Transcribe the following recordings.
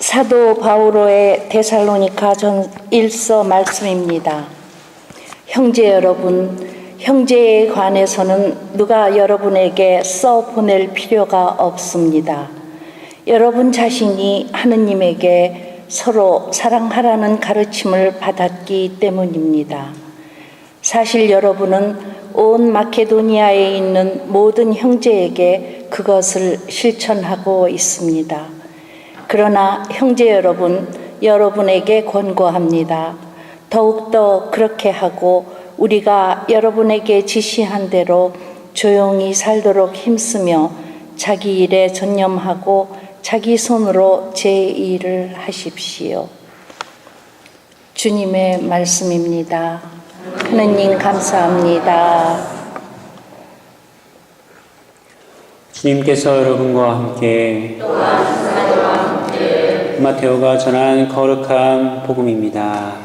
사도 바오로의 데살로니가 전 1서 말씀입니다. 형제 여러분, 형제에 관해서는 누가 여러분에게 써 보낼 필요가 없습니다. 여러분 자신이 하느님에게 서로 사랑하라는 가르침을 받았기 때문입니다. 사실 여러분은 온 마케도니아에 있는 모든 형제에게 그것을 실천하고 있습니다. 그러나 형제 여러분, 여러분에게 권고합니다. 더욱더 그렇게 하고 우리가 여러분에게 지시한 대로 조용히 살도록 힘쓰며 자기 일에 전념하고 자기 손으로 제 일을 하십시오. 주님의 말씀입니다. 하느님 감사합니다. 주님께서 여러분과 함께 마테오가 전한 거룩한 복음입니다.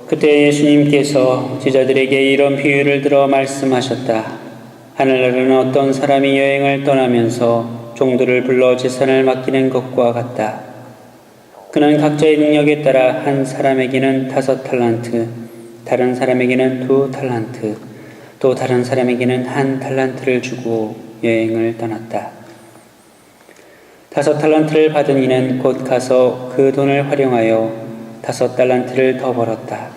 그때 예수님께서 제자들에게 이런 비유를 들어 말씀하셨다. 하늘나라는 어떤 사람이 여행을 떠나면서 종들을 불러 재산을 맡기는 것과 같다. 그는 각자의 능력에 따라 한 사람에게는 5달란트, 다른 사람에게는 2달란트, 또 다른 사람에게는 1달란트를 주고 여행을 떠났다. 5달란트를 받은 이는 곧 가서 그 돈을 활용하여 5달란트를 더 벌었다.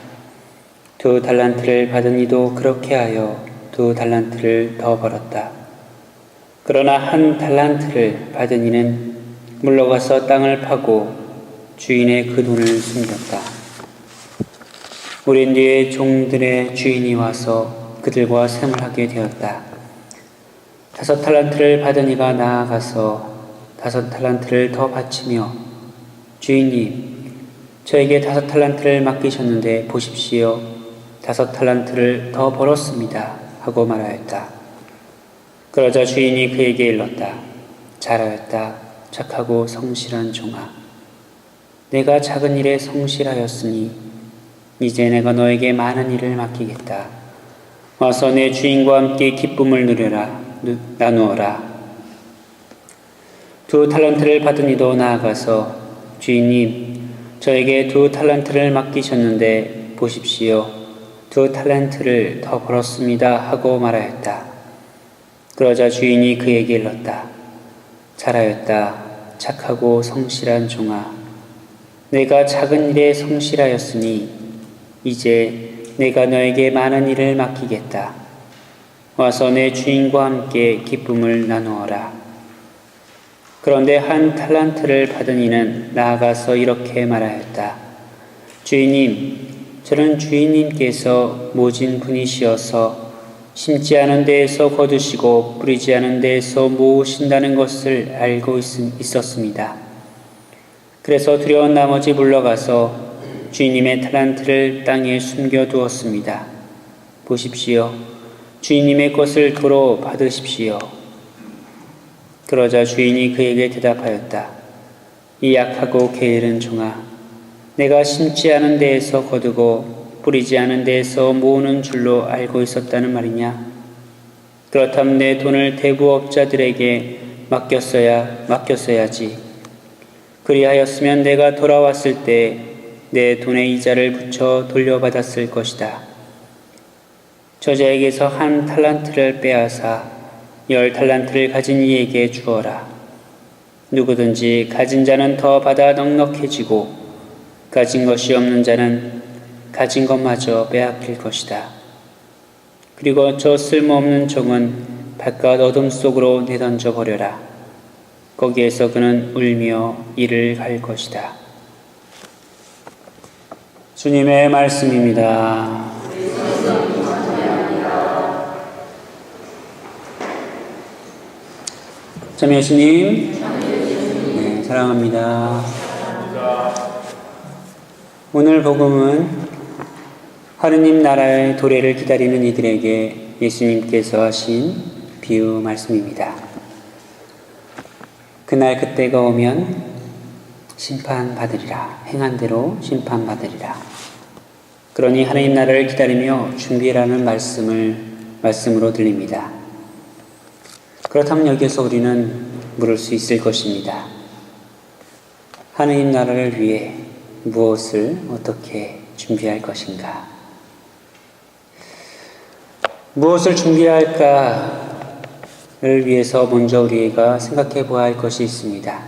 2달란트를 받은 이도 그렇게 하여 2달란트를 더 벌었다. 그러나 1달란트를 받은 이는 물러가서 땅을 파고 주인의 그 돈을 숨겼다. 오랜 뒤에 종들의 주인이 와서 그들과 셈을 되었다. 5달란트를 받은 이가 나아가서 5달란트를 더 바치며 주인님, 저에게 5달란트를 맡기셨는데 보십시오. 5달란트를 더 벌었습니다. 하고 말하였다. 그러자 주인이 그에게 일렀다. 잘하였다. 착하고 성실한 종아. 내가 작은 일에 성실하였으니 이제 내가 너에게 많은 일을 맡기겠다. 와서 내 주인과 함께 기쁨을 나누어라. 2달란트를 받은 이도 나아가서 주인님, 저에게 2달란트를 맡기셨는데 보십시오. 2달란트를 더 벌었습니다. 하고 말하였다. 그러자 주인이 그에게 일렀다. 잘하였다. 착하고 성실한 종아. 내가 작은 일에 성실하였으니 이제 내가 너에게 많은 일을 맡기겠다. 와서 내 주인과 함께 기쁨을 나누어라. 그런데 1달란트를 받은 이는 나아가서 이렇게 말하였다. 주인님, 저는 주인님께서 모진 분이시어서 심지 않은 데에서 거두시고 뿌리지 않은 데에서 모으신다는 것을 알고 있었습니다. 그래서 두려운 나머지 물러가서 주인님의 달란트를 땅에 숨겨두었습니다. 보십시오. 주인님의 것을 도로 받으십시오. 그러자 주인이 그에게 대답하였다. 이 약하고 게으른 종아, 내가 심지 않은 데에서 거두고 뿌리지 않은 데에서 모으는 줄로 알고 있었다는 말이냐? 그렇다면 내 돈을 대부업자들에게 맡겼어야지. 그리하였으면 내가 돌아왔을 때 내 돈의 이자를 붙여 돌려받았을 것이다. 저자에게서 1달란트를 빼앗아 10달란트를 가진 이에게 주어라. 누구든지 가진 자는 더 받아 넉넉해지고 가진 것이 없는 자는 가진 것마저 빼앗길 것이다. 그리고 저 쓸모없는 종은 바깥 어둠 속으로 내던져 버려라. 거기에서 그는 울며 이를 갈 것이다. 주님의 말씀입니다. 참 예수님, 네, 사랑합니다. 오늘 복음은 하느님 나라의 도래를 기다리는 이들에게 예수님께서 하신 비유 말씀입니다. 그날 그때가 오면 심판받으리라. 행한 대로 심판받으리라. 그러니 하느님 나라를 기다리며 준비라는 말씀으로 들립니다. 그렇다면 여기서 우리는 물을 수 있을 것입니다. 하느님 나라를 위해 무엇을 어떻게 준비할 것인가? 무엇을 준비할까를 위해서 먼저 우리가 생각해 보아야 할 것이 있습니다.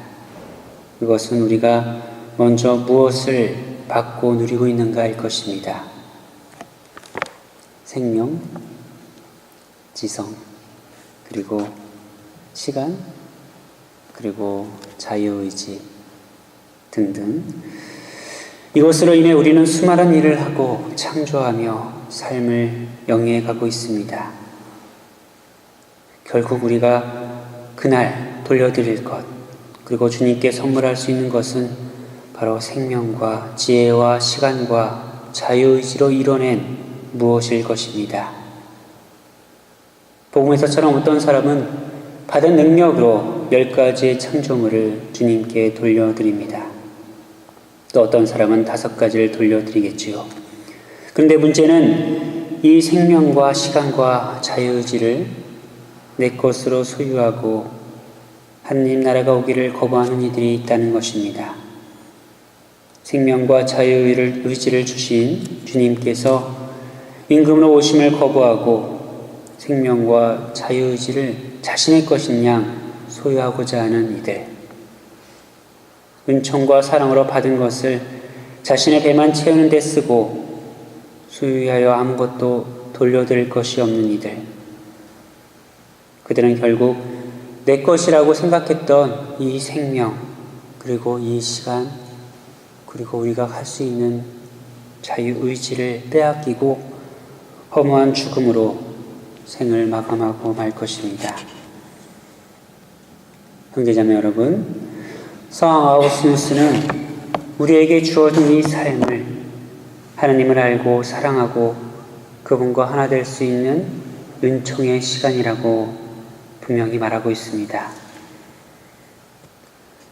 그것은 우리가 먼저 무엇을 받고 누리고 있는가일 것입니다. 생명, 지성, 그리고 시간, 그리고 자유의지 등등. 이것으로 인해 우리는 수많은 일을 하고 창조하며 삶을 영위해 가고 있습니다. 결국 우리가 그날 돌려드릴 것, 그리고 주님께 선물할 수 있는 것은 바로 생명과 지혜와 시간과 자유의지로 이뤄낸 무엇일 것입니다. 복음에서처럼 어떤 사람은 받은 능력으로 10가지의 창조물을 주님께 돌려드립니다. 또 어떤 사람은 5가지를 돌려드리겠지요. 그런데 문제는 이 생명과 시간과 자유의지를 내 것으로 소유하고 하느님 나라가 오기를 거부하는 이들이 있다는 것입니다. 생명과 자유의지를 주신 주님께서 임금으로 오심을 거부하고 생명과 자유의지를 자신의 것인 양 소유하고자 하는 이들, 은총과 사랑으로 받은 것을 자신의 배만 채우는 데 쓰고 소유하여 아무것도 돌려드릴 것이 없는 이들, 그들은 결국 내 것이라고 생각했던 이 생명, 그리고 이 시간, 그리고 우리가 할 수 있는 자유의지를 빼앗기고 허무한 죽음으로 생을 마감하고 말 것입니다. 형제자매 여러분, 성황 아우구스티누스는 우리에게 주어진 이 삶을 하나님을 알고 사랑하고 그분과 하나 될 수 있는 은총의 시간이라고 분명히 말하고 있습니다.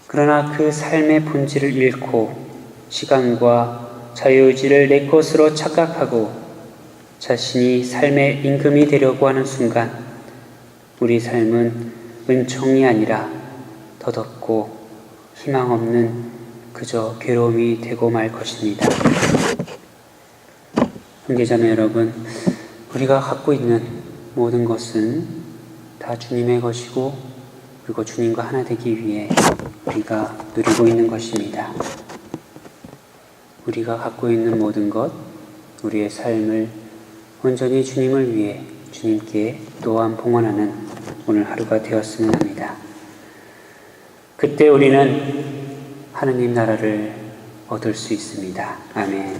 그러나 그 삶의 본질을 잃고 시간과 자유의지를 내 것으로 착각하고 자신이 삶의 임금이 되려고 하는 순간 우리 삶은 은총이 아니라 덧없고 희망 없는 그저 괴로움이 되고 말 것입니다. 형제자매 여러분, 우리가 갖고 있는 모든 것은 다 주님의 것이고 그리고 주님과 하나 되기 위해 우리가 누리고 있는 것입니다. 우리가 갖고 있는 모든 것, 우리의 삶을 온전히 주님을 위해 주님께 또한 봉헌하는 오늘 하루가 되었으면 합니다. 그때 우리는 하느님 나라를 얻을 수 있습니다. 아멘.